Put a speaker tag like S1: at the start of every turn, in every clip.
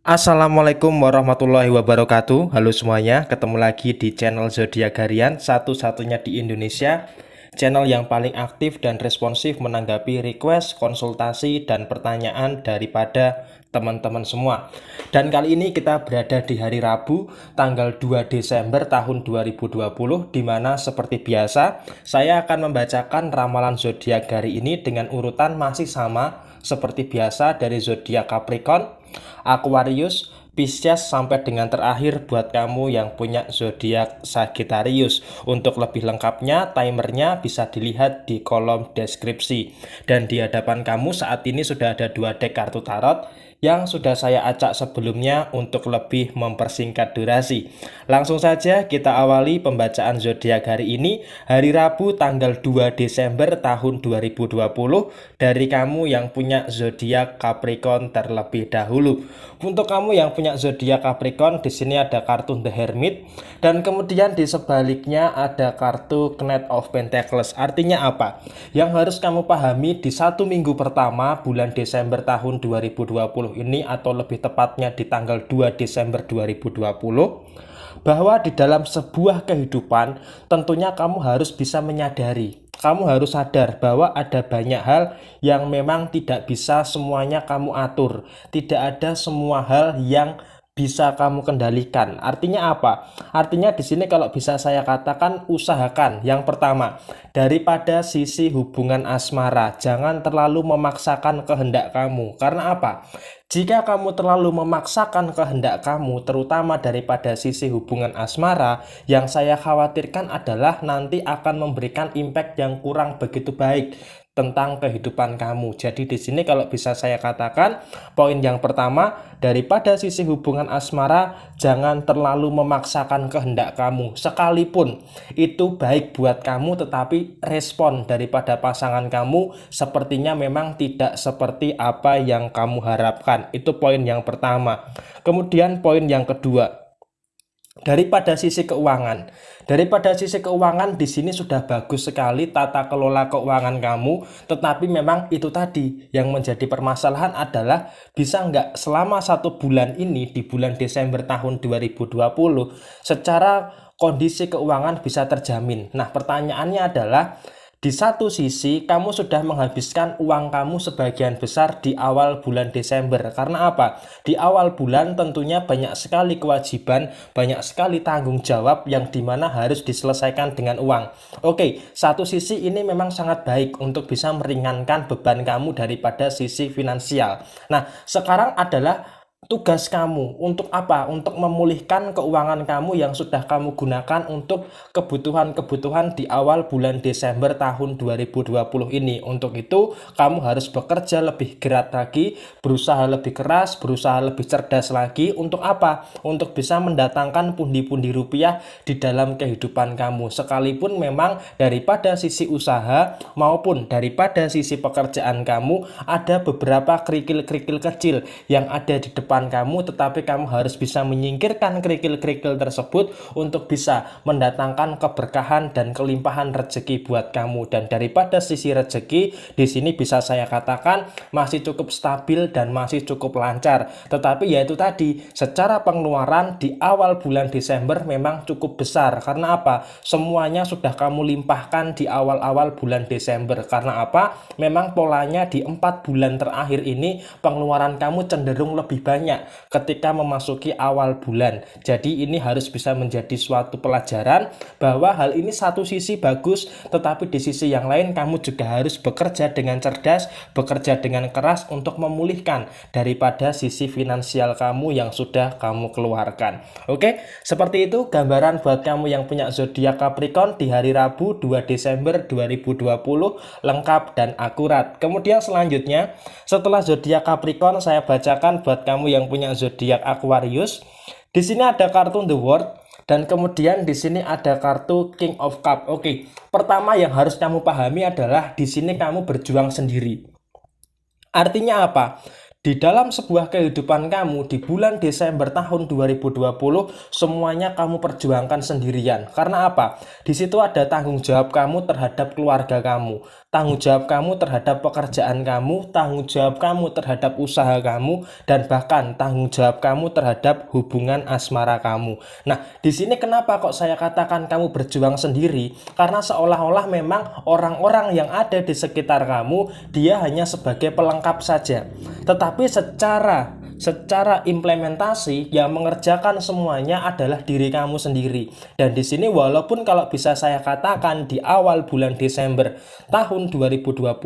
S1: Assalamualaikum warahmatullahi wabarakatuh. Halo semuanya, ketemu lagi di channel Zodiak Harian, satu-satunya di Indonesia. Channel yang paling aktif dan responsif menanggapi request, konsultasi, dan pertanyaan daripada teman-teman semua. Dan kali ini kita berada di hari Rabu, tanggal 2 Desember tahun 2020, di mana seperti biasa, saya akan membacakan ramalan zodiak hari ini dengan urutan masih sama seperti biasa dari zodiak Capricorn, Aquarius, Pisces sampai dengan terakhir buat kamu yang punya zodiak Sagittarius. Untuk lebih lengkapnya, timernya bisa dilihat di kolom deskripsi. Dan di hadapan kamu saat ini sudah ada 2 deck kartu tarot yang sudah saya acak sebelumnya untuk lebih mempersingkat durasi. Langsung saja kita awali pembacaan zodiak hari ini, hari Rabu tanggal 2 Desember tahun 2020 dari kamu yang punya zodiak Capricorn terlebih dahulu. Untuk kamu yang punya zodiak Capricorn, di sini ada kartu The Hermit dan kemudian di sebaliknya ada kartu Knight of Pentacles. Artinya apa? Yang harus kamu pahami di 1 minggu pertama bulan Desember tahun 2020 ini, atau lebih tepatnya di tanggal 2 Desember 2020, bahwa di dalam sebuah kehidupan tentunya kamu harus bisa menyadari, kamu harus sadar bahwa ada banyak hal yang memang tidak bisa semuanya kamu atur, tidak ada semua hal yang bisa kamu kendalikan. Artinya apa? Artinya di sini kalau bisa saya katakan, usahakan yang pertama, daripada sisi hubungan asmara, jangan terlalu memaksakan kehendak kamu. Karena apa? Jika kamu terlalu memaksakan kehendak kamu, terutama daripada sisi hubungan asmara, yang saya khawatirkan adalah nanti akan memberikan impact yang kurang begitu baik tentang kehidupan kamu. Jadi di sini kalau bisa saya katakan, poin yang pertama, daripada sisi hubungan asmara, jangan terlalu memaksakan kehendak kamu. Sekalipun itu baik buat kamu, tetapi respon daripada pasangan kamu sepertinya memang tidak seperti apa yang kamu harapkan. Itu poin yang pertama. Kemudian poin yang kedua, daripada sisi keuangan di sini sudah bagus sekali tata kelola keuangan kamu, tetapi memang itu tadi yang menjadi permasalahan adalah bisa nggak selama 1 bulan ini, di bulan Desember tahun 2020, secara kondisi keuangan bisa terjamin. Nah, pertanyaannya adalah, di satu sisi, kamu sudah menghabiskan uang kamu sebagian besar di awal bulan Desember. Karena apa? Di awal bulan tentunya banyak sekali kewajiban, banyak sekali tanggung jawab yang dimana harus diselesaikan dengan uang. Oke, satu sisi ini memang sangat baik untuk bisa meringankan beban kamu daripada sisi finansial. Nah, sekarang adalah tugas kamu untuk apa? Untuk memulihkan keuangan kamu yang sudah kamu gunakan untuk kebutuhan-kebutuhan di awal bulan Desember tahun 2020 ini. Untuk itu, kamu harus bekerja lebih giat lagi, berusaha lebih keras, berusaha lebih cerdas lagi. Untuk apa? Untuk bisa mendatangkan pundi-pundi rupiah di dalam kehidupan kamu. Sekalipun memang daripada sisi usaha maupun daripada sisi pekerjaan kamu, ada beberapa kerikil-kerikil kecil yang ada di depan kamu, tetapi kamu harus bisa menyingkirkan kerikil-kerikil tersebut untuk bisa mendatangkan keberkahan dan kelimpahan rezeki buat kamu. Dan daripada sisi rezeki, di sini bisa saya katakan masih cukup stabil dan masih cukup lancar. Tetapi yaitu tadi, secara pengeluaran di awal bulan Desember memang cukup besar. Karena apa? Semuanya sudah kamu limpahkan di awal-awal bulan Desember. Karena apa? Memang polanya di 4 bulan terakhir ini pengeluaran kamu cenderung lebih banyak ketika memasuki awal bulan. Jadi ini harus bisa menjadi suatu pelajaran bahwa hal ini satu sisi bagus, tetapi di sisi yang lain kamu juga harus bekerja dengan cerdas, bekerja dengan keras untuk memulihkan daripada sisi finansial kamu yang sudah kamu keluarkan. Oke, seperti itu gambaran buat kamu yang punya zodiak Capricorn di hari Rabu 2 Desember 2020, lengkap dan akurat. Kemudian selanjutnya, setelah zodiak Capricorn, saya bacakan buat kamu yang punya zodiak Aquarius. Di sini ada kartu The World dan kemudian di sini ada kartu King of Cup. Oke, pertama yang harus kamu pahami adalah di sini kamu berjuang sendiri. Artinya apa? Di dalam sebuah kehidupan kamu di bulan Desember tahun 2020, semuanya kamu perjuangkan sendirian. Karena apa? Di situ ada tanggung jawab kamu terhadap keluarga kamu. tanggung jawab kamu terhadap pekerjaan kamu, tanggung jawab kamu terhadap usaha kamu, dan bahkan tanggung jawab kamu terhadap hubungan asmara kamu. Nah, di sini kenapa kok saya katakan kamu berjuang sendiri? Karena seolah-olah memang orang-orang yang ada di sekitar kamu, dia hanya sebagai pelengkap saja. Tetapi secara implementasi yang mengerjakan semuanya adalah diri kamu sendiri. Dan di sini walaupun kalau bisa saya katakan di awal bulan Desember tahun 2020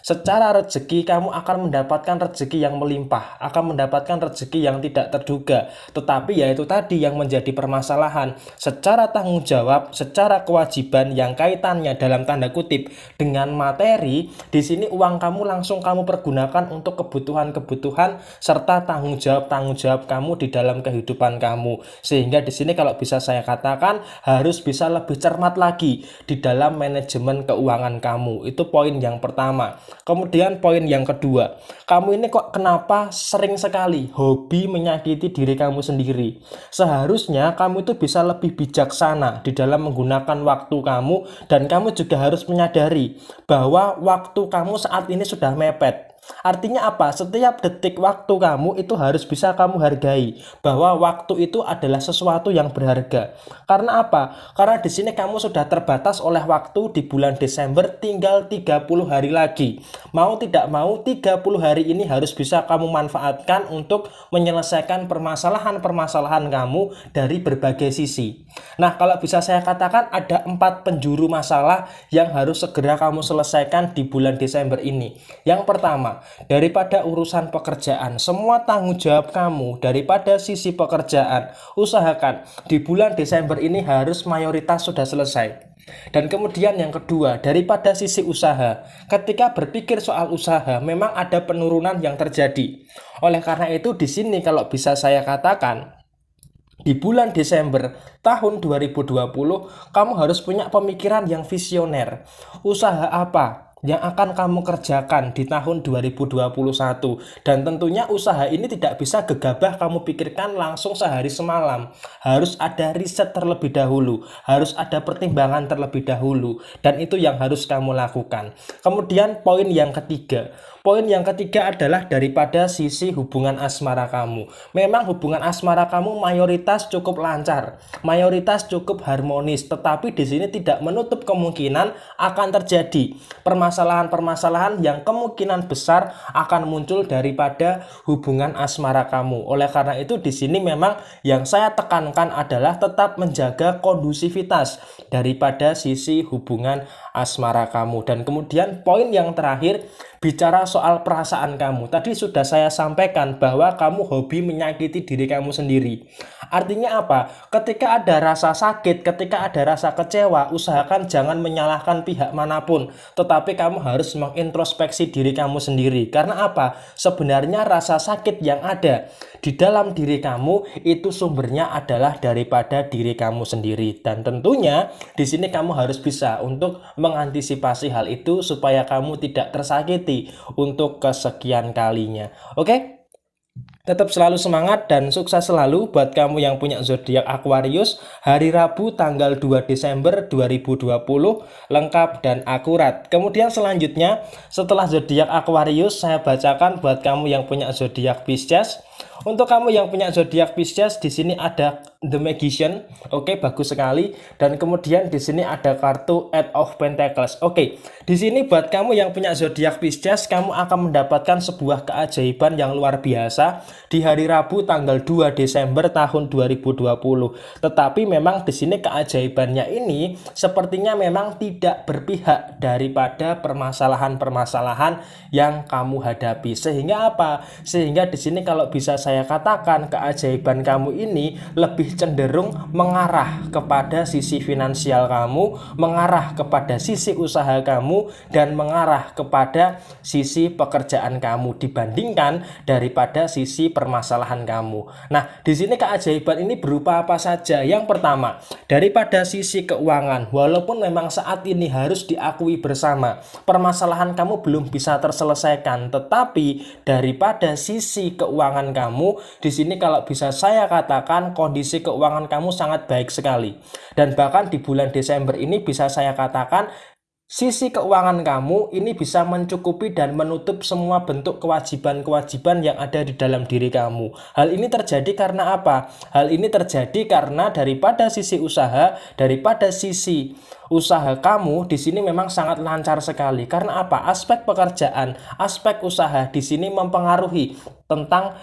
S1: secara rezeki kamu akan mendapatkan rezeki yang melimpah, akan mendapatkan rezeki yang tidak terduga. Tetapi yaitu tadi yang menjadi permasalahan, secara tanggung jawab, secara kewajiban yang kaitannya dalam tanda kutip dengan materi, di sini uang kamu langsung kamu pergunakan untuk kebutuhan-kebutuhan serta tanggung jawab kamu di dalam kehidupan kamu. Sehingga di sini kalau bisa saya katakan harus bisa lebih cermat lagi di dalam manajemen keuangan kamu. Itu poin yang pertama. Kemudian poin yang kedua, kamu ini kok kenapa sering sekali hobi menyakiti diri kamu sendiri? Seharusnya kamu itu bisa lebih bijaksana di dalam menggunakan waktu kamu, dan kamu juga harus menyadari bahwa waktu kamu saat ini sudah mepet. Artinya apa? Setiap detik waktu kamu itu harus bisa kamu hargai, bahwa waktu itu adalah sesuatu yang berharga. Karena apa? Karena di sini kamu sudah terbatas oleh waktu. Di bulan Desember tinggal 30 hari lagi. Mau tidak mau 30 hari ini harus bisa kamu manfaatkan untuk menyelesaikan permasalahan-permasalahan kamu dari berbagai sisi. Nah, kalau bisa saya katakan ada 4 penjuru masalah yang harus segera kamu selesaikan di bulan Desember ini. Yang pertama, daripada urusan pekerjaan, semua tanggung jawab kamu daripada sisi pekerjaan, usahakan di bulan Desember ini harus mayoritas sudah selesai. Dan kemudian yang kedua, daripada sisi usaha, ketika berpikir soal usaha memang ada penurunan yang terjadi. Oleh karena itu di sini kalau bisa saya katakan, di bulan Desember tahun 2020 kamu harus punya pemikiran yang visioner. Usaha apa yang akan kamu kerjakan di tahun 2021, dan tentunya usaha ini tidak bisa gegabah kamu pikirkan langsung sehari semalam. Harus ada riset terlebih dahulu, harus ada pertimbangan terlebih dahulu, dan itu yang harus kamu lakukan. Kemudian poin yang ketiga adalah daripada sisi hubungan asmara kamu. Memang hubungan asmara kamu mayoritas cukup lancar, mayoritas cukup harmonis, tetapi di sini tidak menutup kemungkinan akan terjadi permasalahan-permasalahan yang kemungkinan besar akan muncul daripada hubungan asmara kamu. Oleh karena itu di sini memang yang saya tekankan adalah tetap menjaga kondusivitas daripada sisi hubungan asmara kamu. Dan kemudian poin yang terakhir, bicara soal perasaan kamu. Tadi sudah saya sampaikan bahwa kamu hobi menyakiti diri kamu sendiri. Artinya apa? Ketika ada rasa sakit, ketika ada rasa kecewa, usahakan jangan menyalahkan pihak manapun, tetapi kamu harus mengintrospeksi diri kamu sendiri. Karena apa? Sebenarnya rasa sakit yang ada di dalam diri kamu itu sumbernya adalah daripada diri kamu sendiri. Dan tentunya di sini kamu harus bisa untuk mengantisipasi hal itu supaya kamu tidak tersakiti untuk kesekian kalinya. Oke? Tetap selalu semangat dan sukses selalu buat kamu yang punya zodiak Aquarius. Hari Rabu tanggal 2 Desember 2020 lengkap dan akurat. Kemudian selanjutnya setelah zodiak Aquarius saya bacakan buat kamu yang punya zodiak Pisces. Untuk kamu yang punya zodiak Pisces, di sini ada The Magician. Oke, bagus sekali. Dan kemudian di sini ada kartu Eight of Pentacles. Oke, di sini buat kamu yang punya zodiak Pisces, kamu akan mendapatkan sebuah keajaiban yang luar biasa di hari Rabu tanggal 2 Desember tahun 2020. Tetapi memang di sini keajaibannya ini sepertinya memang tidak berpihak daripada permasalahan-permasalahan yang kamu hadapi. Sehingga apa? Sehingga di sini kalau bisa saya katakan keajaiban kamu ini lebih cenderung mengarah kepada sisi finansial kamu, mengarah kepada sisi usaha kamu, dan mengarah kepada sisi pekerjaan kamu dibandingkan daripada sisi permasalahan kamu. Nah, di sini keajaiban ini berupa apa saja? Yang pertama, daripada sisi keuangan, walaupun memang saat ini harus diakui bersama, permasalahan kamu belum bisa terselesaikan, tetapi daripada sisi keuangan kamu, di sini kalau bisa saya katakan kondisi keuangan kamu sangat baik sekali. Dan bahkan di bulan Desember ini bisa saya katakan sisi keuangan kamu ini bisa mencukupi dan menutup semua bentuk kewajiban-kewajiban yang ada di dalam diri kamu. Hal ini terjadi karena apa? Hal ini terjadi karena daripada sisi usaha kamu di sini memang sangat lancar sekali. Karena apa? Aspek pekerjaan, aspek usaha di sini mempengaruhi tentang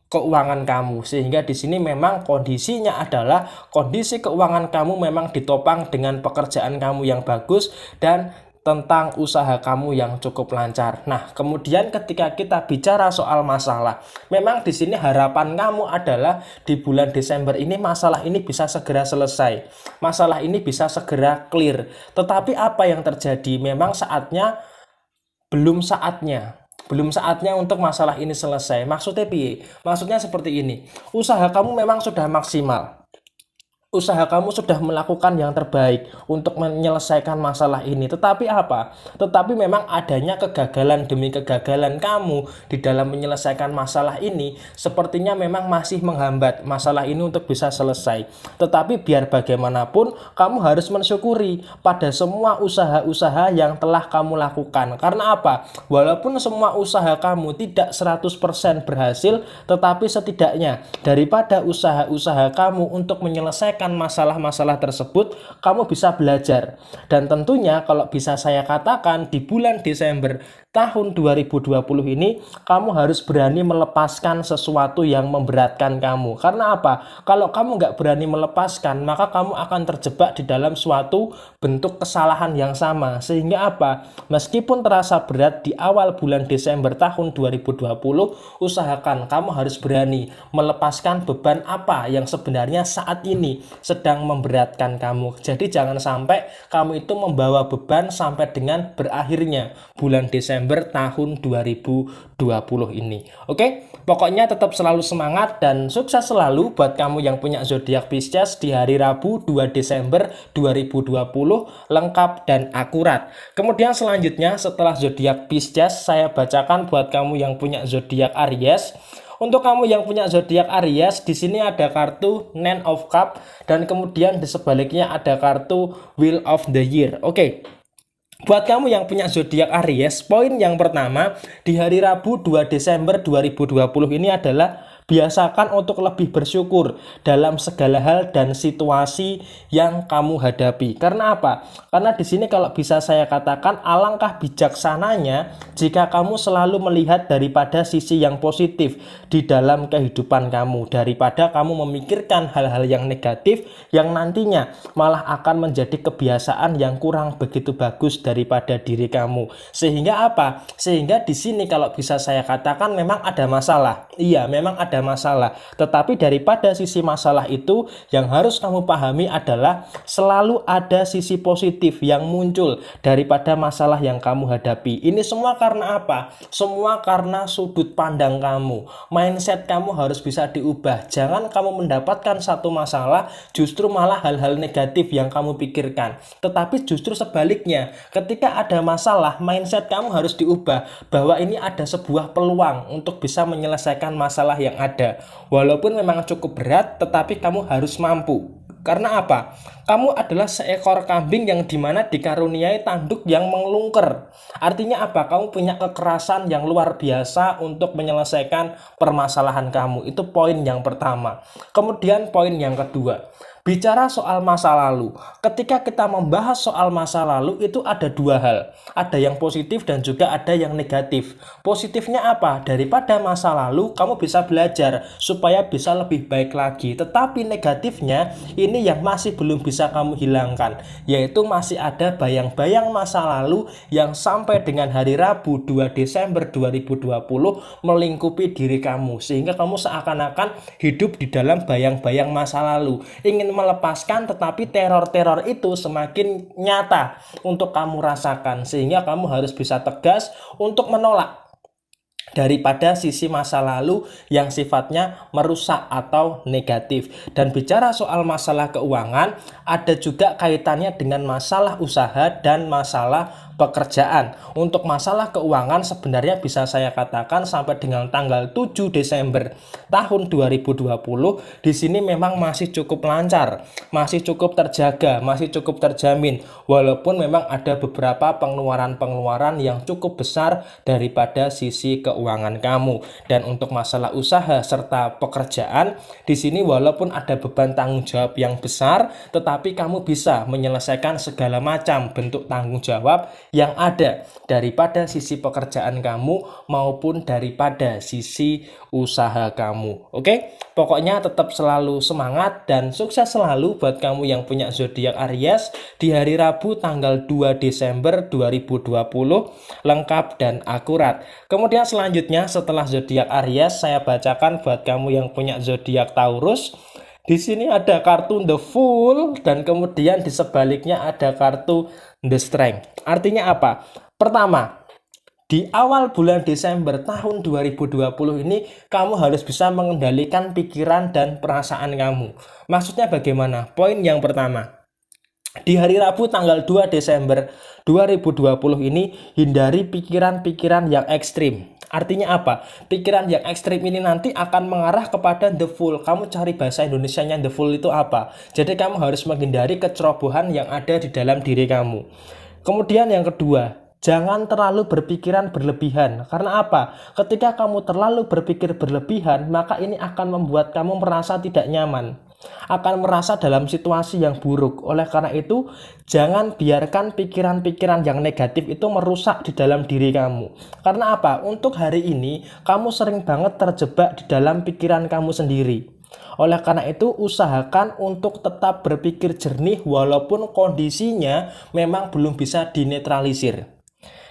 S1: keuangan kamu, sehingga di sini memang kondisinya adalah kondisi keuangan kamu memang ditopang dengan pekerjaan kamu yang bagus dan tentang usaha kamu yang cukup lancar. Nah, kemudian ketika kita bicara soal masalah, memang di sini harapan kamu adalah di bulan Desember ini masalah ini bisa segera selesai. Masalah ini bisa segera clear. Tetapi apa yang terjadi? Memang belum saatnya untuk masalah ini selesai. Maksudnya piye? Maksudnya seperti ini. Usaha kamu memang sudah maksimal. Usaha kamu sudah melakukan yang terbaik untuk menyelesaikan masalah ini. Tetapi apa? Tetapi memang adanya kegagalan demi kegagalan kamu di dalam menyelesaikan masalah ini sepertinya memang masih menghambat masalah ini untuk bisa selesai. Tetapi biar bagaimanapun kamu harus mensyukuri pada semua usaha-usaha yang telah kamu lakukan. Karena apa? Walaupun semua usaha kamu tidak 100% berhasil, tetapi setidaknya daripada usaha-usaha kamu untuk menyelesaikan masalah-masalah tersebut, kamu bisa belajar. Dan tentunya kalau bisa saya katakan di bulan Desember tahun 2020 ini, kamu harus berani melepaskan sesuatu yang memberatkan kamu. Karena apa? Kalau kamu nggak berani melepaskan, maka kamu akan terjebak di dalam suatu bentuk kesalahan yang sama. Sehingga apa? Meskipun terasa berat di awal bulan Desember tahun 2020, usahakan kamu harus berani melepaskan beban apa yang sebenarnya saat ini sedang memberatkan kamu. Jadi jangan sampai kamu itu membawa beban sampai dengan berakhirnya bulan Desember tahun 2020 ini. Oke, pokoknya tetap selalu semangat dan sukses selalu buat kamu yang punya zodiak Pisces di hari Rabu 2 Desember 2020, lengkap dan akurat. Kemudian selanjutnya setelah zodiak Pisces, saya bacakan buat kamu yang punya zodiak Aries. Untuk kamu yang punya zodiak Aries, di sini ada kartu Nine of Cups dan kemudian di sebaliknya ada kartu Wheel of the Year. Oke. Buat kamu yang punya zodiak Aries, poin yang pertama di hari Rabu 2 Desember 2020 ini adalah biasakan untuk lebih bersyukur dalam segala hal dan situasi yang kamu hadapi. Karena apa? Karena di sini kalau bisa saya katakan alangkah bijaksananya jika kamu selalu melihat daripada sisi yang positif di dalam kehidupan kamu daripada kamu memikirkan hal-hal yang negatif yang nantinya malah akan menjadi kebiasaan yang kurang begitu bagus daripada diri kamu. Sehingga apa? Sehingga di sini kalau bisa saya katakan memang ada masalah. Iya, memang ada masalah, tetapi daripada sisi masalah itu yang harus kamu pahami adalah selalu ada sisi positif yang muncul daripada masalah yang kamu hadapi. Ini semua karena apa? Semua karena sudut pandang kamu. Mindset kamu harus bisa diubah. Jangan kamu mendapatkan satu masalah justru malah hal-hal negatif yang kamu pikirkan, tetapi justru sebaliknya, ketika ada masalah mindset kamu harus diubah bahwa ini ada sebuah peluang untuk bisa menyelesaikan masalah yang ada. Walaupun memang cukup berat, tetapi kamu harus mampu. Karena apa? Kamu adalah seekor kambing yang dimana dikaruniai tanduk yang mengelungker. Artinya apa? Kamu punya kekerasan yang luar biasa untuk menyelesaikan permasalahan kamu. Itu poin yang pertama. Kemudian poin yang kedua, bicara soal masa lalu. Ketika kita membahas soal masa lalu itu ada dua hal. Ada yang positif dan juga ada yang negatif. Positifnya apa? Daripada masa lalu kamu bisa belajar supaya bisa lebih baik lagi. Tetapi negatifnya ini yang masih belum bisa kamu hilangkan, yaitu masih ada bayang-bayang masa lalu yang sampai dengan hari Rabu 2 Desember 2020 melingkupi diri kamu. Sehingga kamu seakan-akan hidup di dalam bayang-bayang masa lalu. Ingin melepaskan, tetapi teror-teror itu semakin nyata untuk kamu rasakan, sehingga kamu harus bisa tegas untuk menolak daripada sisi masa lalu yang sifatnya merusak atau negatif. Dan bicara soal masalah keuangan, ada juga kaitannya dengan masalah usaha dan masalah pekerjaan. Untuk masalah keuangan sebenarnya bisa saya katakan sampai dengan tanggal 7 Desember tahun 2020 di sini memang masih cukup lancar, masih cukup terjaga, masih cukup terjamin. Walaupun memang ada beberapa pengeluaran-pengeluaran yang cukup besar daripada sisi keuangan kamu. Dan untuk masalah usaha serta pekerjaan di sini walaupun ada beban tanggung jawab yang besar, tetapi kamu bisa menyelesaikan segala macam bentuk tanggung jawab yang ada daripada sisi pekerjaan kamu maupun daripada sisi usaha kamu. Oke, pokoknya tetap selalu semangat dan sukses selalu buat kamu yang punya zodiak Aries di hari Rabu tanggal 2 Desember 2020, lengkap dan akurat. Kemudian selanjutnya setelah zodiak Aries saya bacakan buat kamu yang punya zodiak Taurus. Di sini ada kartu The Fool dan kemudian di sebaliknya ada kartu The Strength. Artinya apa? Pertama, di awal bulan Desember tahun 2020 ini kamu harus bisa mengendalikan pikiran dan perasaan kamu. Maksudnya bagaimana? Poin yang pertama, di hari Rabu tanggal 2 Desember 2020 ini hindari pikiran-pikiran yang ekstrim. Artinya apa? Pikiran yang ekstrim ini nanti akan mengarah kepada the fool. Kamu cari bahasa Indonesianya the fool itu apa? Jadi kamu harus menghindari kecerobohan yang ada di dalam diri kamu. Kemudian yang kedua, jangan terlalu berpikiran berlebihan. Karena apa? Ketika kamu terlalu berpikir berlebihan, maka ini akan membuat kamu merasa tidak nyaman, akan merasa dalam situasi yang buruk. Oleh karena itu, jangan biarkan pikiran-pikiran yang negatif itu merusak di dalam diri kamu. Karena apa? Untuk hari ini, kamu sering banget terjebak di dalam pikiran kamu sendiri. Oleh karena itu, usahakan untuk tetap berpikir jernih walaupun kondisinya memang belum bisa dinetralisir.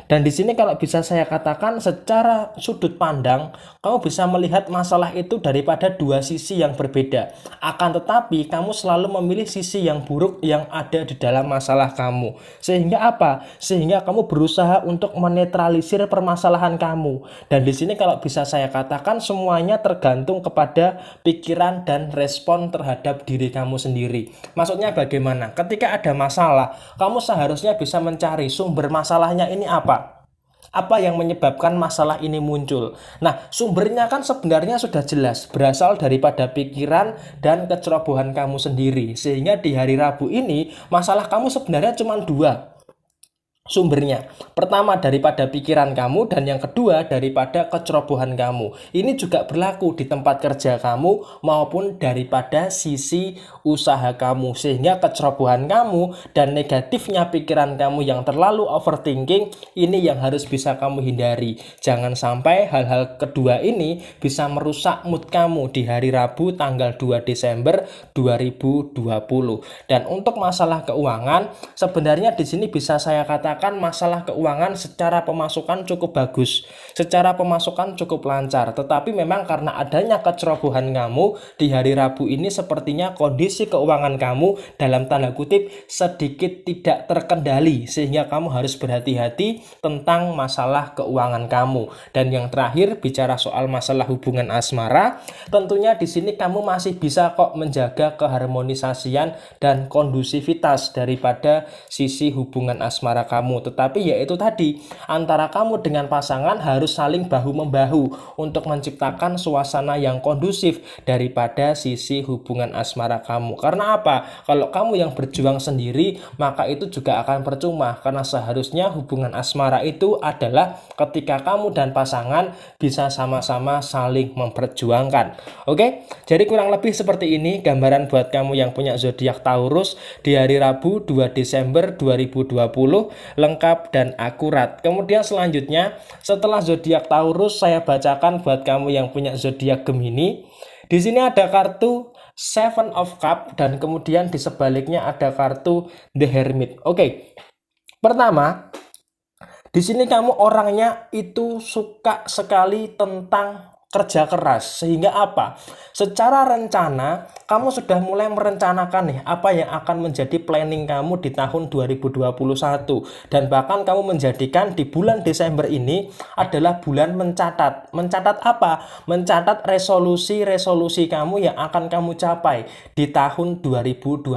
S1: Dan di sini kalau bisa saya katakan secara sudut pandang, kamu bisa melihat masalah itu daripada dua sisi yang berbeda. Akan tetapi kamu selalu memilih sisi yang buruk yang ada di dalam masalah kamu. Sehingga apa? Sehingga kamu berusaha untuk menetralisir permasalahan kamu. Dan di sini kalau bisa saya katakan semuanya tergantung kepada pikiran dan respon terhadap diri kamu sendiri. Maksudnya bagaimana? Ketika ada masalah, kamu seharusnya bisa mencari sumber masalahnya ini apa? Apa yang menyebabkan masalah ini muncul? Nah, sumbernya kan sebenarnya sudah jelas, berasal daripada pikiran dan kecerobohan kamu sendiri. Sehingga di hari Rabu ini, masalah kamu sebenarnya cuma dua sumbernya. Pertama daripada pikiran kamu dan yang kedua daripada kecerobohan kamu. Ini juga berlaku di tempat kerja kamu maupun daripada sisi usaha kamu. Sehingga kecerobohan kamu dan negatifnya pikiran kamu yang terlalu overthinking ini yang harus bisa kamu hindari. Jangan sampai hal-hal kedua ini bisa merusak mood kamu di hari Rabu tanggal 2 Desember 2020. Dan untuk masalah keuangan, sebenarnya di sini bisa saya katakan masalah keuangan secara pemasukan cukup bagus, secara pemasukan cukup lancar, tetapi memang karena adanya kecerobohan kamu di hari Rabu ini sepertinya kondisi keuangan kamu dalam tanda kutip sedikit tidak terkendali, sehingga kamu harus berhati-hati tentang masalah keuangan kamu. Dan yang terakhir bicara soal masalah hubungan asmara, tentunya di sini kamu masih bisa kok menjaga keharmonisasian dan kondusivitas daripada sisi hubungan asmara kamu. Tetapi yaitu tadi, antara kamu dengan pasangan harus saling bahu-membahu untuk menciptakan suasana yang kondusif daripada sisi hubungan asmara kamu. Karena apa? Kalau kamu yang berjuang sendiri, maka itu juga akan percuma. Karena seharusnya hubungan asmara itu adalah ketika kamu dan pasangan bisa sama-sama saling memperjuangkan. Oke? Jadi kurang lebih seperti ini gambaran buat kamu yang punya zodiak Taurus di hari Rabu 2 Desember 2020, lengkap dan akurat. Kemudian selanjutnya setelah zodiak Taurus saya bacakan buat kamu yang punya zodiak Gemini. Di sini ada kartu Seven of Cup dan kemudian di sebaliknya ada kartu The Hermit. Oke. Pertama, di sini kamu orangnya itu suka sekali tentang kerja keras. Sehingga apa? Secara rencana, kamu sudah mulai merencanakan nih apa yang akan menjadi planning kamu di tahun 2021. Dan bahkan kamu menjadikan di bulan Desember ini adalah bulan mencatat. Mencatat apa? Mencatat resolusi-resolusi kamu yang akan kamu capai di tahun 2021.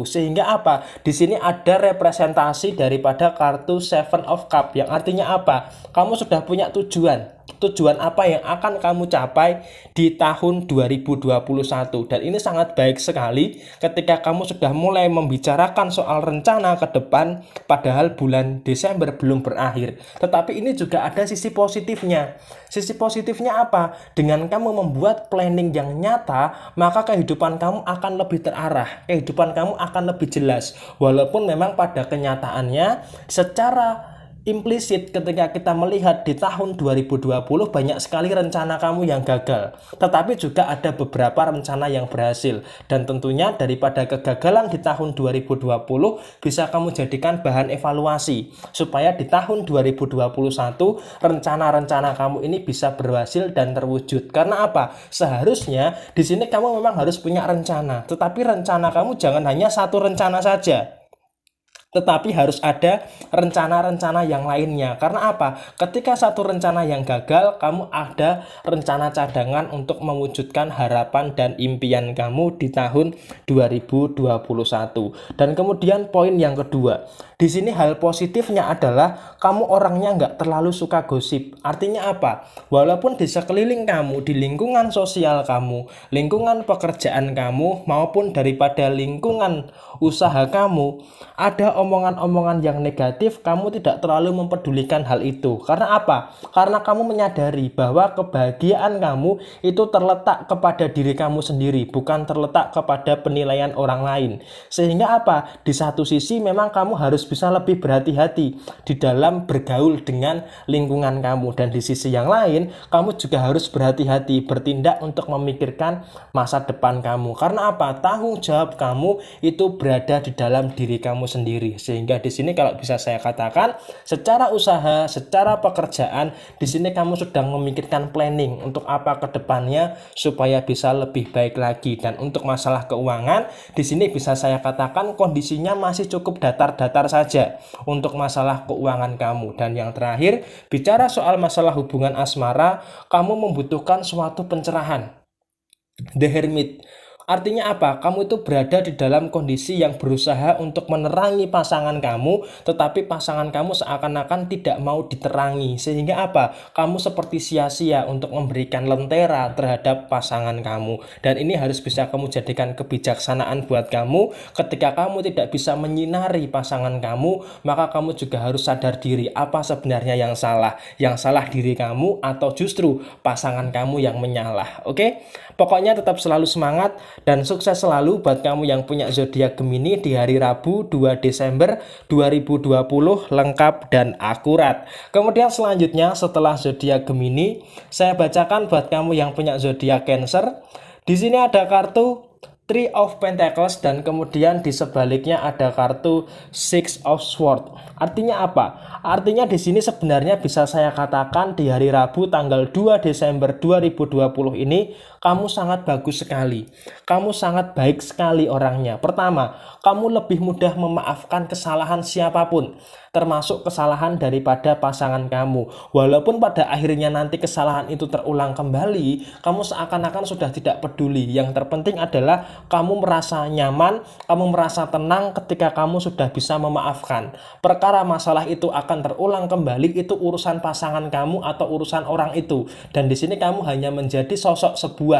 S1: Sehingga apa? Di sini ada representasi daripada kartu Seven of Cup yang artinya apa? Kamu sudah punya tujuan. Tujuan apa yang akan kamu capai di tahun 2021. Dan ini sangat baik sekali ketika kamu sudah mulai membicarakan soal rencana ke depan padahal bulan Desember belum berakhir. Tetapi ini juga ada sisi positifnya. Sisi positifnya apa? Dengan kamu membuat planning yang nyata, maka kehidupan kamu akan lebih terarah. Kehidupan kamu akan lebih jelas. Walaupun memang pada kenyataannya secara implisit ketika kita melihat di tahun 2020 banyak sekali rencana kamu yang gagal. Tetapi juga ada beberapa rencana yang berhasil. Dan tentunya daripada kegagalan di tahun 2020 bisa kamu jadikan bahan evaluasi. Supaya di tahun 2021 rencana-rencana kamu ini bisa berhasil dan terwujud. Karena apa? Seharusnya di sini kamu memang harus punya rencana. Tetapi rencana kamu jangan hanya satu rencana saja, tetapi harus ada rencana-rencana yang lainnya. Karena apa? Ketika satu rencana yang gagal, kamu ada rencana cadangan untuk mewujudkan harapan dan impian kamu di tahun 2021. Dan kemudian poin yang kedua, di sini hal positifnya adalah kamu orangnya nggak terlalu suka gosip. Artinya apa? Walaupun di sekeliling kamu, di lingkungan sosial kamu, lingkungan pekerjaan kamu, maupun daripada lingkungan usaha kamu, ada omongan-omongan yang negatif, kamu tidak terlalu mempedulikan hal itu. Karena apa? Karena kamu menyadari bahwa kebahagiaan kamu itu terletak kepada diri kamu sendiri, bukan terletak kepada penilaian orang lain. Sehingga apa? Di satu sisi memang kamu harus bisa lebih berhati-hati di dalam bergaul dengan lingkungan kamu. Dan di sisi yang lain, kamu juga harus berhati-hati bertindak untuk memikirkan masa depan kamu. Karena apa? Tanggung jawab kamu itu berada di dalam diri kamu sendiri. Sehingga di sini kalau bisa saya katakan, secara usaha, secara pekerjaan, di sini kamu sedang memikirkan planning untuk apa ke depannya supaya bisa lebih baik lagi. Dan untuk masalah keuangan, di sini bisa saya katakan kondisinya masih cukup datar-datar saja untuk masalah keuangan kamu. Dan yang terakhir, bicara soal masalah hubungan asmara, kamu membutuhkan suatu pencerahan. The Hermit. Artinya apa? Kamu itu berada di dalam kondisi yang berusaha untuk menerangi pasangan kamu, tetapi pasangan kamu seakan-akan tidak mau diterangi. Sehingga apa? Kamu seperti sia-sia untuk memberikan lentera terhadap pasangan kamu. Dan ini harus bisa kamu jadikan kebijaksanaan buat kamu. Ketika kamu tidak bisa menyinari pasangan kamu, maka kamu juga harus sadar diri apa sebenarnya yang salah. Yang salah diri kamu atau justru pasangan kamu yang menyalah. Oke? Pokoknya tetap selalu semangat dan sukses selalu buat kamu yang punya zodiak Gemini di hari Rabu 2 Desember 2020 lengkap dan akurat. Kemudian selanjutnya setelah zodiak Gemini, saya bacakan buat kamu yang punya zodiak Cancer. Di sini ada kartu Three of Pentacles dan kemudian di sebaliknya ada kartu Six of Swords. Artinya apa? Artinya di sini sebenarnya bisa saya katakan di hari Rabu tanggal 2 Desember 2020 ini kamu sangat bagus sekali. Kamu sangat baik sekali orangnya. Pertama, kamu lebih mudah memaafkan kesalahan siapapun, termasuk kesalahan daripada pasangan kamu. Walaupun pada akhirnya nanti kesalahan itu terulang kembali, kamu seakan-akan sudah tidak peduli. Yang terpenting adalah kamu merasa nyaman, kamu merasa tenang ketika kamu sudah bisa memaafkan. Perkara masalah itu akan terulang kembali, itu urusan pasangan kamu atau urusan orang itu. Dan di sini kamu hanya menjadi sosok sebuah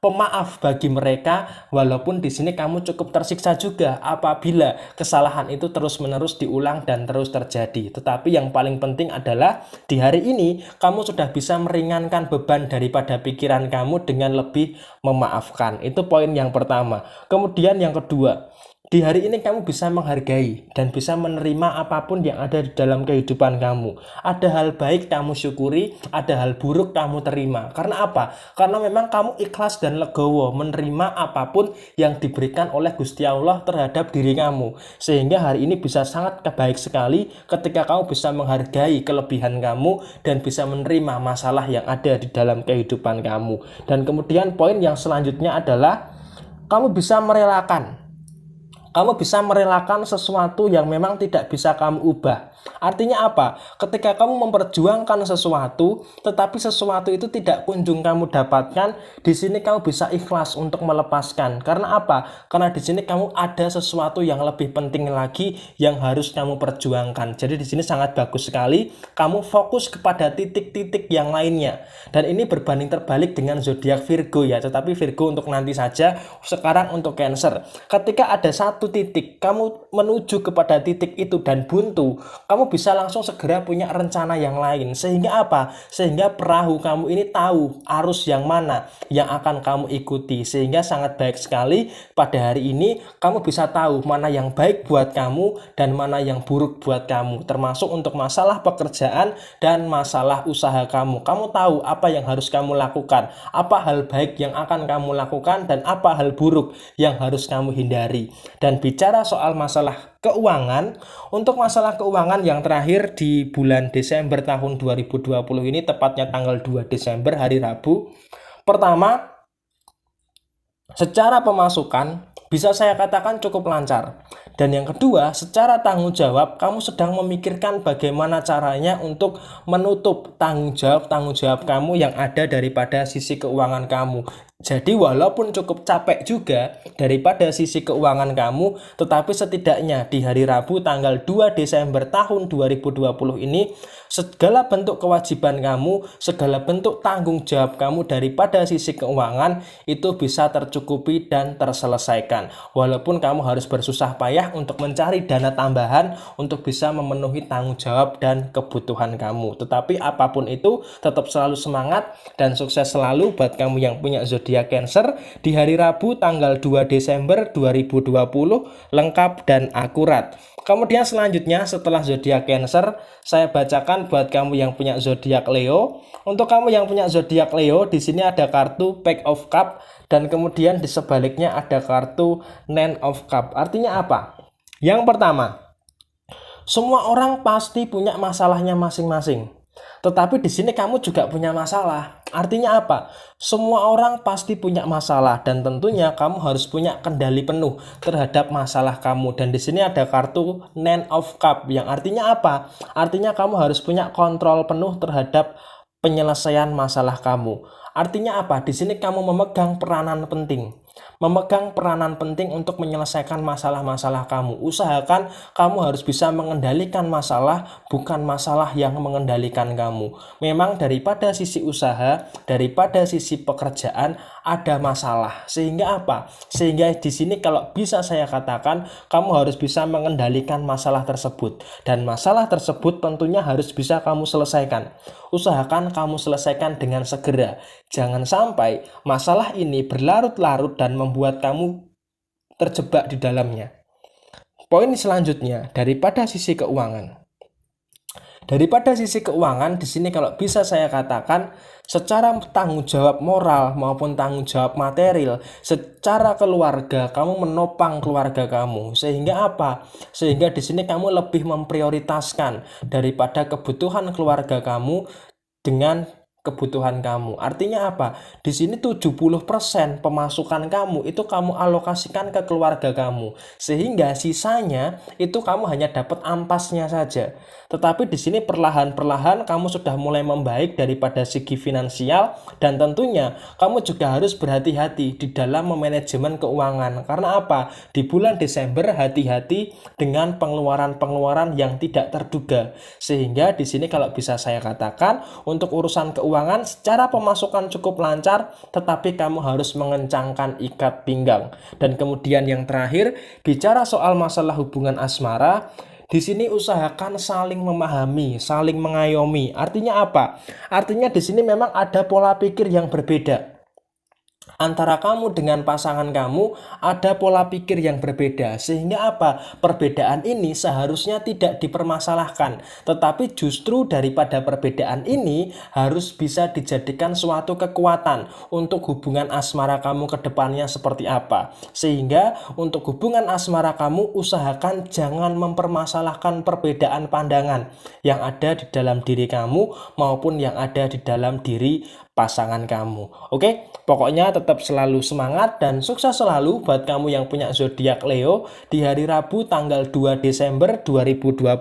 S1: pemaaf bagi mereka, walaupun di sini kamu cukup tersiksa juga apabila kesalahan itu terus-menerus diulang dan terus terjadi. Tetapi yang paling penting adalah di hari ini kamu sudah bisa meringankan beban daripada pikiran kamu dengan lebih memaafkan. Itu poin yang pertama. Kemudian yang kedua, Di hari ini kamu bisa menghargai dan bisa menerima apapun yang ada di dalam kehidupan kamu. Ada hal baik kamu syukuri, ada hal buruk kamu terima. Karena apa? Karena memang kamu ikhlas dan legowo menerima apapun yang diberikan oleh Gusti Allah terhadap diri kamu. Sehingga hari ini bisa sangat baik sekali ketika kamu bisa menghargai kelebihan kamu dan bisa menerima masalah yang ada di dalam kehidupan kamu. Dan kemudian poin yang selanjutnya adalah kamu bisa merelakan. Kamu bisa merelakan sesuatu yang memang tidak bisa kamu ubah. Artinya apa? Ketika kamu memperjuangkan sesuatu, tetapi sesuatu itu tidak kunjung kamu dapatkan, di sini kamu bisa ikhlas untuk melepaskan. Karena apa? Karena di sini kamu ada sesuatu yang lebih penting lagi yang harus kamu perjuangkan. Jadi di sini sangat bagus sekali. Kamu fokus kepada titik-titik yang lainnya. Dan ini berbanding terbalik dengan zodiak Virgo ya. Tetapi Virgo untuk nanti saja. Sekarang untuk Cancer. Ketika ada satu titik, kamu menuju kepada titik itu dan buntu, kamu bisa langsung segera punya rencana yang lain. Sehingga apa? Sehingga perahu kamu ini tahu arus yang mana yang akan kamu ikuti. Sehingga sangat baik sekali pada hari ini kamu bisa tahu mana yang baik buat kamu dan mana yang buruk buat kamu. Termasuk untuk masalah pekerjaan dan masalah usaha kamu. Kamu tahu apa yang harus kamu lakukan, apa hal baik yang akan kamu lakukan dan apa hal buruk yang harus kamu hindari. Dan bicara soal masalah keuangan, untuk masalah keuangan yang terakhir di bulan Desember tahun 2020 ini, tepatnya tanggal 2 Desember hari Rabu. Pertama, secara pemasukan bisa saya katakan cukup lancar. Dan yang kedua, secara tanggung jawab, kamu sedang memikirkan bagaimana caranya untuk menutup tanggung jawab kamu yang ada daripada sisi keuangan kamu. Jadi walaupun cukup capek juga daripada sisi keuangan kamu, tetapi setidaknya di hari Rabu tanggal 2 Desember tahun 2020 ini, segala bentuk kewajiban kamu, segala bentuk tanggung jawab kamu daripada sisi keuangan itu bisa tercukupi dan terselesaikan. Walaupun kamu harus bersusah payah untuk mencari dana tambahan untuk bisa memenuhi tanggung jawab dan kebutuhan kamu. Tetapi apapun itu, tetap selalu semangat dan sukses selalu buat kamu yang punya zodiak Cancer di hari Rabu tanggal 2 Desember 2020, lengkap dan akurat. Kemudian selanjutnya setelah zodiak Cancer, saya bacakan buat kamu yang punya zodiak Leo. Untuk kamu yang punya zodiak Leo, di sini ada kartu Page of Cup dan kemudian di sebaliknya ada kartu Nine of Cup. Artinya apa? Yang pertama, semua orang pasti punya masalahnya masing-masing. Tetapi di sini kamu juga punya masalah. Artinya apa? Semua orang pasti punya masalah dan tentunya kamu harus punya kendali penuh terhadap masalah kamu. Dan di sini ada kartu Nine of Cup yang artinya apa? Artinya kamu harus punya kontrol penuh terhadap penyelesaian masalah kamu. Artinya apa? Di sini kamu memegang peranan penting. Memegang peranan penting untuk menyelesaikan masalah-masalah kamu. Usahakan kamu harus bisa mengendalikan masalah, bukan masalah yang mengendalikan kamu. Memang daripada sisi usaha, daripada sisi pekerjaan ada masalah. Sehingga apa? Sehingga di sini kalau bisa saya katakan, kamu harus bisa mengendalikan masalah tersebut. Dan masalah tersebut tentunya harus bisa kamu selesaikan. Usahakan kamu selesaikan dengan segera. Jangan sampai masalah ini berlarut-larut dan membuat kamu terjebak di dalamnya. Poin selanjutnya, daripada sisi keuangan. Daripada sisi keuangan, di sini kalau bisa saya katakan, secara tanggung jawab moral maupun tanggung jawab material, secara keluarga, kamu menopang keluarga kamu. Sehingga apa? Sehingga di sini kamu lebih memprioritaskan daripada kebutuhan keluarga kamu dengan kebutuhan kamu. Artinya apa? Di sini 70% pemasukan kamu itu kamu alokasikan ke keluarga kamu. Sehingga sisanya itu kamu hanya dapat ampasnya saja. Tetapi di sini perlahan-perlahan kamu sudah mulai membaik daripada segi finansial dan tentunya kamu juga harus berhati-hati di dalam memanajemen keuangan. Karena apa? Di bulan Desember hati-hati dengan pengeluaran-pengeluaran yang tidak terduga. Sehingga di sini kalau bisa saya katakan untuk urusan keuangan secara pemasukan cukup lancar, tetapi kamu harus mengencangkan ikat pinggang. Dan kemudian yang terakhir, bicara soal masalah hubungan asmara, di sini usahakan saling memahami, saling mengayomi. Artinya apa? Artinya di sini memang ada pola pikir yang berbeda. antara kamu dengan pasangan kamu ada pola pikir yang berbeda, sehingga apa? Perbedaan ini seharusnya tidak dipermasalahkan, tetapi justru daripada perbedaan ini harus bisa dijadikan suatu kekuatan untuk hubungan asmara kamu ke depannya seperti apa. Sehingga untuk hubungan asmara kamu usahakan jangan mempermasalahkan perbedaan pandangan yang ada di dalam diri kamu maupun yang ada di dalam diri pasangan kamu. Oke, pokoknya tetap selalu semangat dan sukses selalu buat kamu yang punya zodiak Leo di hari Rabu tanggal 2 Desember 2020,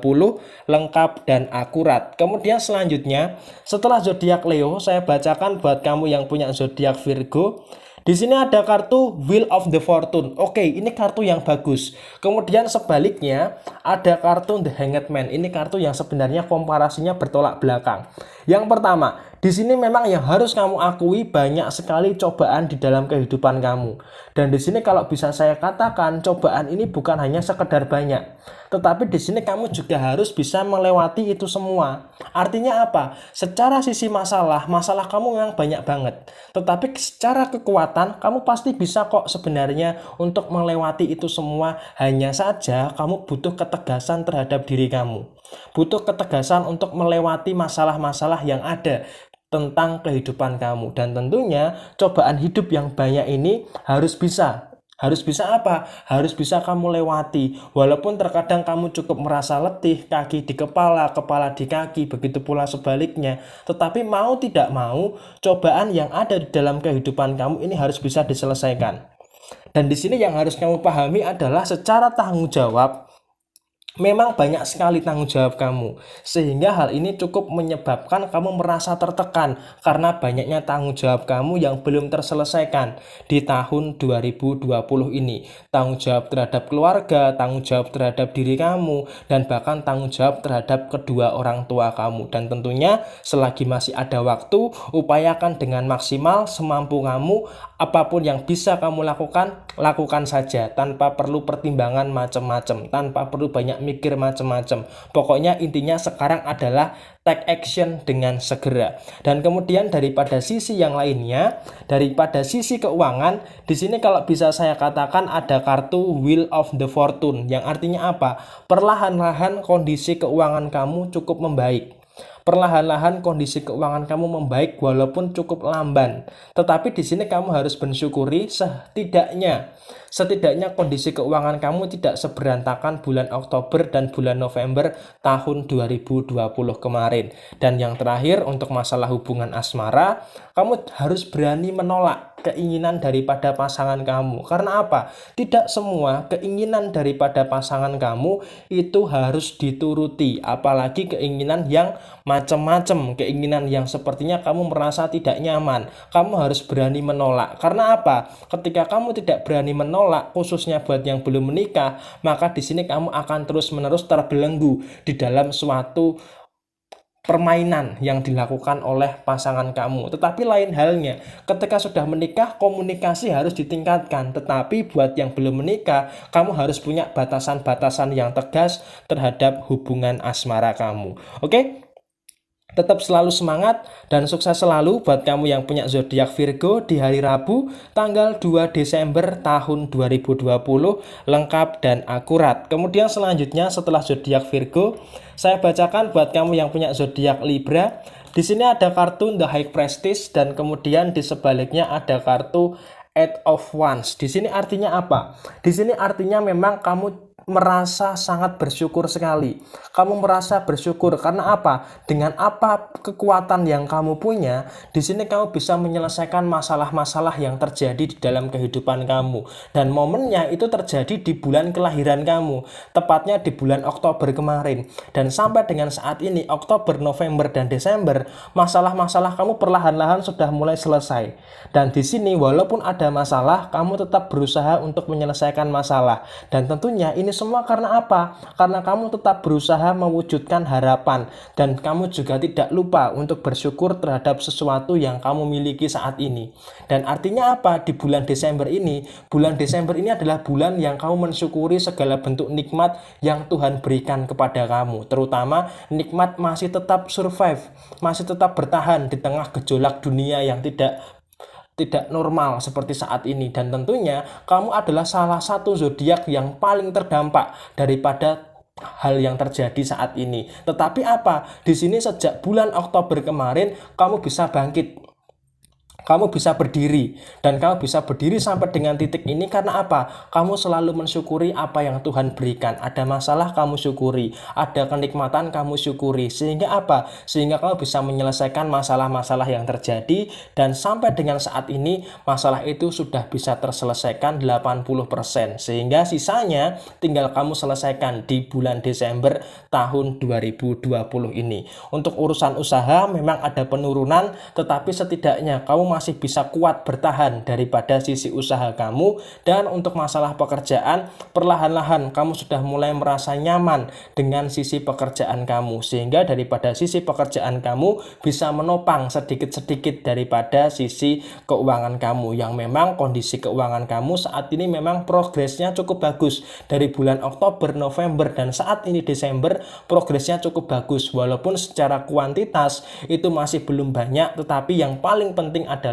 S1: lengkap dan akurat. Kemudian selanjutnya, setelah zodiak Leo, saya bacakan buat kamu yang punya zodiak Virgo. Di sini ada kartu Wheel of the Fortune. Oke, ini kartu yang bagus. Kemudian sebaliknya ada kartu The Hanged Man. Ini kartu yang sebenarnya komparasinya bertolak belakang. Yang pertama, di sini memang yang harus kamu akui banyak sekali cobaan di dalam kehidupan kamu. Dan di sini kalau bisa saya katakan, cobaan ini bukan hanya sekedar banyak, tetapi di sini kamu juga harus bisa melewati itu semua. Artinya apa? Secara sisi masalah kamu memang banyak banget. Tetapi secara kekuatan, kamu pasti bisa kok sebenarnya untuk melewati itu semua. Hanya saja kamu butuh ketegasan terhadap diri kamu. Butuh ketegasan untuk melewati masalah-masalah yang ada tentang kehidupan kamu. Dan tentunya cobaan hidup yang banyak ini harus bisa apa? Harus bisa kamu lewati. Walaupun terkadang kamu cukup merasa letih, kaki di kepala, kepala di kaki, begitu pula sebaliknya. Tetapi mau tidak mau, cobaan yang ada di dalam kehidupan kamu ini harus bisa diselesaikan. Dan di sini yang harus kamu pahami adalah secara tanggung jawab, memang banyak sekali tanggung jawab kamu, sehingga hal ini cukup menyebabkan kamu merasa tertekan karena banyaknya tanggung jawab kamu yang belum terselesaikan di tahun 2020 ini. Tanggung jawab terhadap keluarga, tanggung jawab terhadap diri kamu, dan bahkan tanggung jawab terhadap kedua orang tua kamu. Dan tentunya selagi masih ada waktu, upayakan dengan maksimal semampu kamu. Apapun yang bisa kamu lakukan, lakukan saja tanpa perlu pertimbangan macam-macam, tanpa perlu banyak mikir macam-macam. Pokoknya intinya sekarang adalah take action dengan segera. Dan kemudian daripada sisi yang lainnya, daripada sisi keuangan, di sini kalau bisa saya katakan ada kartu Wheel of the Fortune, yang artinya apa? Perlahan-lahan kondisi keuangan kamu cukup membaik. Perlahan-lahan kondisi keuangan kamu membaik walaupun cukup lamban. Tetapi di sini kamu harus bersyukuri setidaknya kondisi keuangan kamu tidak seberantakan bulan Oktober dan bulan November tahun 2020 kemarin. Dan yang terakhir untuk masalah hubungan asmara, kamu harus berani menolak keinginan daripada pasangan kamu. Karena apa? Tidak semua keinginan daripada pasangan kamu itu harus dituruti, apalagi keinginan yang macam-macam, keinginan yang sepertinya kamu merasa tidak nyaman. Kamu harus berani menolak. Karena apa? Ketika kamu tidak berani menolak, khususnya buat yang belum menikah, maka di sini kamu akan terus-menerus terbelenggu di dalam suatu permainan yang dilakukan oleh pasangan kamu. Tetapi lain halnya, ketika sudah menikah, komunikasi harus ditingkatkan. Tetapi buat yang belum menikah, kamu harus punya batasan-batasan yang tegas terhadap hubungan asmara kamu. Oke? Tetap selalu semangat dan sukses selalu buat kamu yang punya zodiak Virgo di hari Rabu tanggal 2 Desember tahun 2020, lengkap dan akurat. Kemudian selanjutnya setelah zodiak Virgo, saya bacakan buat kamu yang punya zodiak Libra. Di sini ada kartu The High Priestess dan kemudian di sebaliknya ada kartu Eight of Wands. Di sini artinya apa? Di sini artinya memang kamu merasa sangat bersyukur sekali. Kamu merasa bersyukur karena apa? Dengan apa kekuatan yang kamu punya, di sini kamu bisa menyelesaikan masalah-masalah yang terjadi di dalam kehidupan kamu. Dan momennya itu terjadi di bulan kelahiran kamu, tepatnya di bulan Oktober kemarin. Dan sampai dengan saat ini, Oktober, November, dan Desember, masalah-masalah kamu perlahan-lahan sudah mulai selesai. Dan di sini walaupun ada masalah, kamu tetap berusaha untuk menyelesaikan masalah. Dan tentunya ini semua karena apa? Karena kamu tetap berusaha mewujudkan harapan dan kamu juga tidak lupa untuk bersyukur terhadap sesuatu yang kamu miliki saat ini. Dan artinya apa? Di bulan Desember ini adalah bulan yang kamu mensyukuri segala bentuk nikmat yang Tuhan berikan kepada kamu, terutama nikmat masih tetap survive, masih tetap bertahan di tengah gejolak dunia yang tidak tidak normal seperti saat ini, dan tentunya kamu adalah salah satu zodiak yang paling terdampak daripada hal yang terjadi saat ini. Tetapi apa? Di sini sejak bulan Oktober kemarin kamu bisa bangkit. Kamu bisa berdiri, dan kamu bisa berdiri sampai dengan titik ini karena apa? Kamu selalu mensyukuri apa yang Tuhan berikan. Ada masalah kamu syukuri, ada kenikmatan kamu syukuri. Sehingga apa? Sehingga kamu bisa menyelesaikan masalah-masalah yang terjadi, dan sampai dengan saat ini masalah itu sudah bisa terselesaikan 80%. Sehingga sisanya tinggal kamu selesaikan di bulan Desember tahun 2020 ini. Untuk urusan usaha memang ada penurunan, tetapi setidaknya kamu masih bisa kuat bertahan daripada sisi usaha kamu. Dan untuk masalah pekerjaan, perlahan-lahan kamu sudah mulai merasa nyaman dengan sisi pekerjaan kamu, sehingga daripada sisi pekerjaan kamu bisa menopang sedikit-sedikit daripada sisi keuangan kamu, yang memang kondisi keuangan kamu saat ini memang progresnya cukup bagus. Dari bulan Oktober, November, dan saat ini Desember, progresnya cukup bagus, walaupun secara kuantitas itu masih belum banyak, tetapi yang paling penting adalah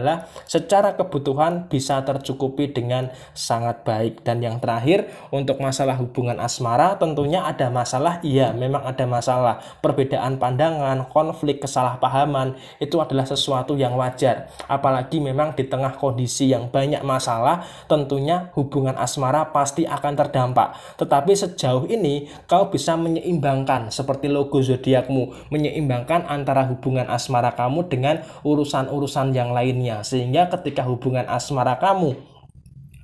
S1: secara kebutuhan bisa tercukupi dengan sangat baik. Dan yang terakhir, untuk masalah hubungan asmara, tentunya ada masalah. Iya, memang ada masalah. Perbedaan pandangan, konflik, kesalahpahaman itu adalah sesuatu yang wajar. Apalagi memang di tengah kondisi yang banyak masalah, tentunya hubungan asmara pasti akan terdampak. Tetapi sejauh ini kau bisa menyeimbangkan seperti logo zodiakmu, menyeimbangkan antara hubungan asmara kamu dengan urusan-urusan yang lainnya, sehingga ketika hubungan asmara kamu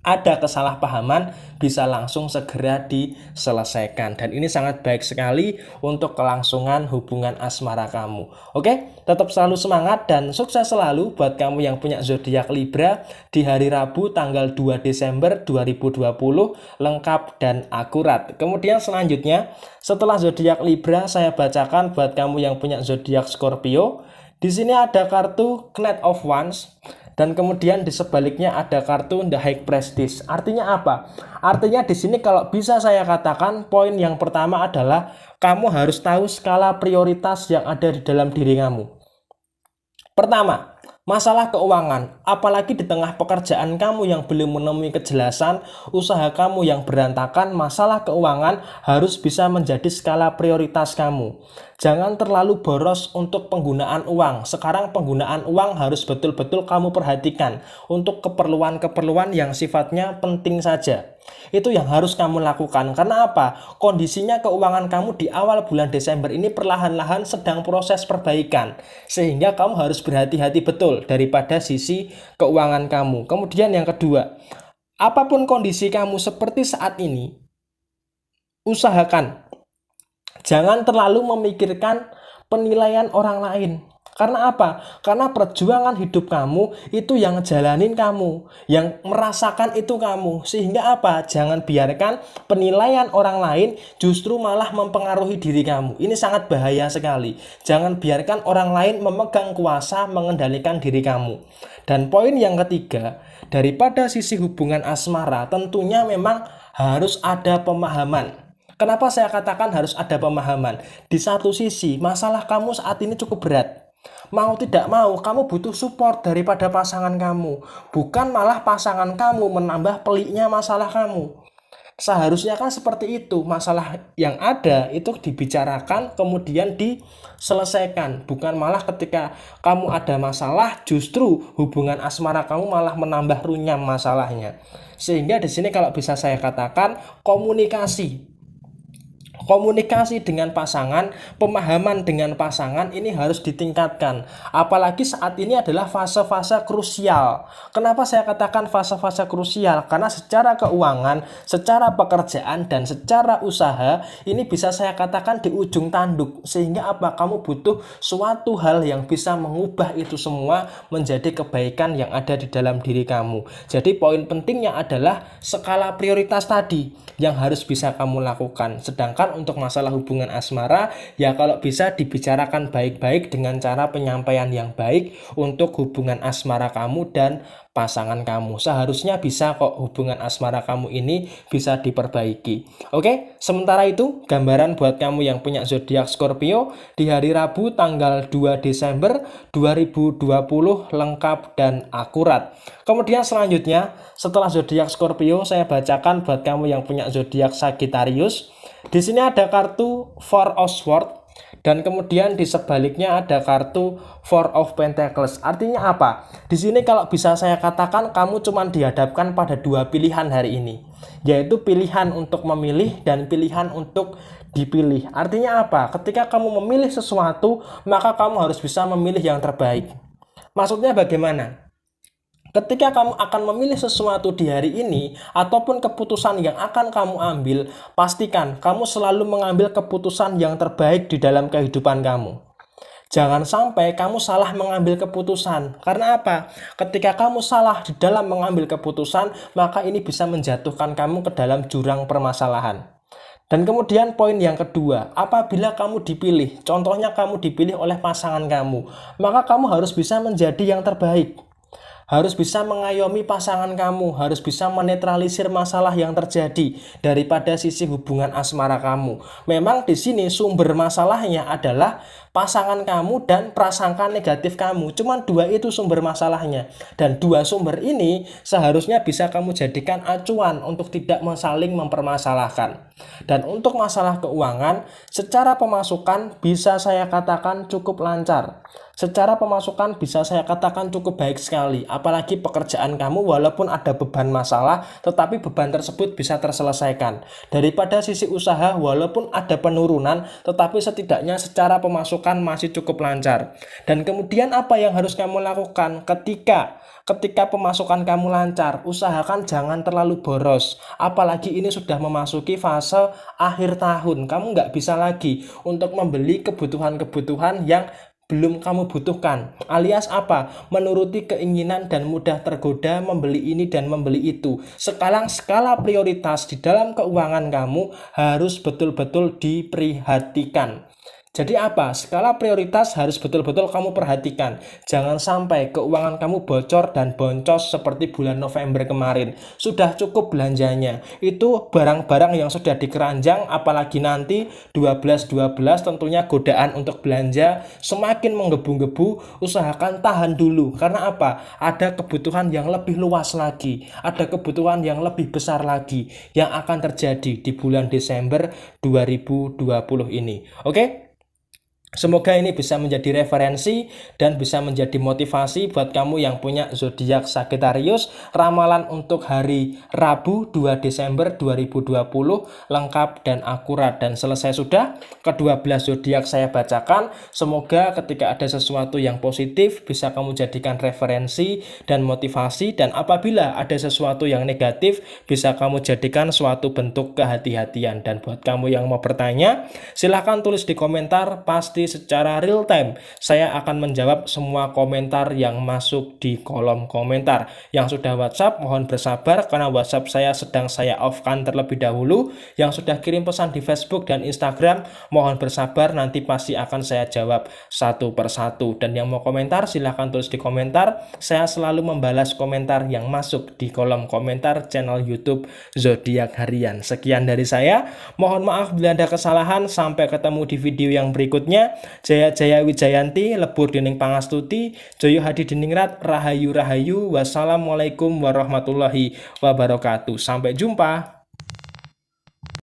S1: ada kesalahpahaman bisa langsung segera diselesaikan. Dan ini sangat baik sekali untuk kelangsungan hubungan asmara kamu. Oke, tetap selalu semangat dan sukses selalu buat kamu yang punya zodiak Libra di hari Rabu tanggal 2 Desember 2020, lengkap dan akurat. Kemudian selanjutnya, setelah zodiak Libra, saya bacakan buat kamu yang punya zodiak Scorpio. Di sini ada kartu Knight of Wands, dan kemudian di sebaliknya ada kartu The High Priestess. Artinya apa? Artinya di sini kalau bisa saya katakan, poin yang pertama adalah kamu harus tahu skala prioritas yang ada di dalam diri kamu. Pertama, masalah keuangan, apalagi di tengah pekerjaan kamu yang belum menemui kejelasan, usaha kamu yang berantakan, masalah keuangan harus bisa menjadi skala prioritas kamu. Jangan terlalu boros untuk penggunaan uang. Sekarang penggunaan uang harus betul-betul kamu perhatikan untuk keperluan-keperluan yang sifatnya penting saja. Itu yang harus kamu lakukan. Karena apa? Kondisinya keuangan kamu di awal bulan Desember ini perlahan-lahan sedang proses perbaikan. Sehingga kamu harus berhati-hati betul daripada sisi keuangan kamu. Kemudian yang kedua, apapun kondisi kamu seperti saat ini, usahakan jangan terlalu memikirkan penilaian orang lain. Karena apa? Karena perjuangan hidup kamu itu yang jalanin kamu, yang merasakan itu kamu. Sehingga apa? Jangan biarkan penilaian orang lain justru malah mempengaruhi diri kamu. Ini sangat bahaya sekali. Jangan biarkan orang lain memegang kuasa mengendalikan diri kamu. Dan poin yang ketiga, daripada sisi hubungan asmara, tentunya memang harus ada pemahaman. Kenapa saya katakan harus ada pemahaman? Di satu sisi, masalah kamu saat ini cukup berat. Mau tidak mau, kamu butuh support daripada pasangan kamu. Bukan malah pasangan kamu menambah peliknya masalah kamu. Seharusnya kan seperti itu. Masalah yang ada itu dibicarakan, kemudian diselesaikan. Bukan malah ketika kamu ada masalah, justru hubungan asmara kamu malah menambah runyam masalahnya. Sehingga di sini kalau bisa saya katakan, komunikasi dengan pasangan, pemahaman dengan pasangan ini harus ditingkatkan. Apalagi saat ini adalah fase-fase krusial. Kenapa saya katakan fase-fase krusial? Karena secara keuangan, secara pekerjaan, dan secara usaha ini bisa saya katakan di ujung tanduk. Sehingga apa? Kamu butuh suatu hal yang bisa mengubah itu semua menjadi kebaikan yang ada di dalam diri kamu. Jadi poin pentingnya adalah skala prioritas tadi yang harus bisa kamu lakukan. Sedangkan untuk masalah hubungan asmara, ya kalau bisa dibicarakan baik-baik dengan cara penyampaian yang baik untuk hubungan asmara kamu dan pasangan kamu. Seharusnya bisa kok hubungan asmara kamu ini bisa diperbaiki. Oke, sementara itu gambaran buat kamu yang punya zodiak Scorpio di hari Rabu tanggal 2 Desember 2020 lengkap dan akurat. Kemudian selanjutnya setelah zodiak Scorpio saya bacakan buat kamu yang punya zodiak Sagittarius. Di sini ada kartu Four of Swords dan kemudian di sebaliknya ada kartu Four of Pentacles. Artinya apa? Di sini kalau bisa saya katakan kamu cuma dihadapkan pada dua pilihan hari ini, yaitu pilihan untuk memilih dan pilihan untuk dipilih. Artinya apa? Ketika kamu memilih sesuatu, maka kamu harus bisa memilih yang terbaik. Maksudnya bagaimana? Ketika kamu akan memilih sesuatu di hari ini, ataupun keputusan yang akan kamu ambil, pastikan kamu selalu mengambil keputusan yang terbaik di dalam kehidupan kamu. Jangan sampai kamu salah mengambil keputusan. Karena apa? Ketika kamu salah di dalam mengambil keputusan, maka ini bisa menjatuhkan kamu ke dalam jurang permasalahan. Dan kemudian poin yang kedua, apabila kamu dipilih, contohnya kamu dipilih oleh pasangan kamu, maka kamu harus bisa menjadi yang terbaik. Harus bisa mengayomi pasangan kamu, harus bisa menetralisir masalah yang terjadi daripada sisi hubungan asmara kamu. Memang di sini sumber masalahnya adalah pasangan kamu dan prasangka negatif kamu. Cuman dua itu sumber masalahnya. Dan dua sumber ini seharusnya bisa kamu jadikan acuan untuk tidak saling mempermasalahkan. Dan untuk masalah keuangan, secara pemasukan bisa saya katakan cukup lancar. Secara pemasukan bisa saya katakan cukup baik sekali. Apalagi pekerjaan kamu walaupun ada beban masalah, tetapi beban tersebut bisa terselesaikan. Daripada sisi usaha walaupun ada penurunan, tetapi setidaknya secara pemasukan masih cukup lancar. Dan kemudian apa yang harus kamu lakukan ketika pemasukan kamu lancar? Usahakan jangan terlalu boros. Apalagi ini sudah memasuki fase akhir tahun. Kamu nggak bisa lagi untuk membeli kebutuhan-kebutuhan yang belum kamu butuhkan, alias apa? Menuruti keinginan dan mudah tergoda membeli ini dan membeli itu. Sekarang skala prioritas di dalam keuangan kamu harus betul-betul diperhatikan. Jadi apa? Skala prioritas harus betul-betul kamu perhatikan. Jangan sampai keuangan kamu bocor dan boncos seperti bulan November kemarin. Sudah cukup belanjanya. Itu barang-barang yang sudah dikeranjang, apalagi nanti 12-12 tentunya godaan untuk belanja semakin menggebu-gebu. Usahakan tahan dulu. Karena apa? Ada kebutuhan yang lebih luas lagi. Ada kebutuhan yang lebih besar lagi yang akan terjadi di bulan Desember 2020 ini. Oke? Semoga ini bisa menjadi referensi dan bisa menjadi motivasi buat kamu yang punya zodiak Sagittarius. Ramalan untuk hari Rabu 2 Desember 2020 lengkap dan akurat dan selesai sudah. Kedua belas zodiak saya bacakan. Semoga ketika ada sesuatu yang positif bisa kamu jadikan referensi dan motivasi, dan apabila ada sesuatu yang negatif bisa kamu jadikan suatu bentuk kehati-hatian. Dan buat kamu yang mau bertanya, silahkan tulis di komentar. Pasti secara real time saya akan menjawab semua komentar yang masuk di kolom komentar. Yang sudah WhatsApp mohon bersabar karena WhatsApp saya sedang saya off-kan terlebih dahulu. Yang sudah kirim pesan di Facebook dan Instagram mohon bersabar, nanti pasti akan saya jawab satu persatu. Dan yang mau komentar silahkan tulis di komentar. Saya selalu membalas komentar yang masuk di kolom komentar channel YouTube Zodiak Harian. Sekian dari saya, mohon maaf bila ada kesalahan. Sampai ketemu di video yang berikutnya. Jaya Jaya Wijayanti, Lebur Dening Pangastuti, Joyo Hadi Diningrat, Rahayu Rahayu. Wassalamualaikum warahmatullahi wabarakatuh. Sampai jumpa.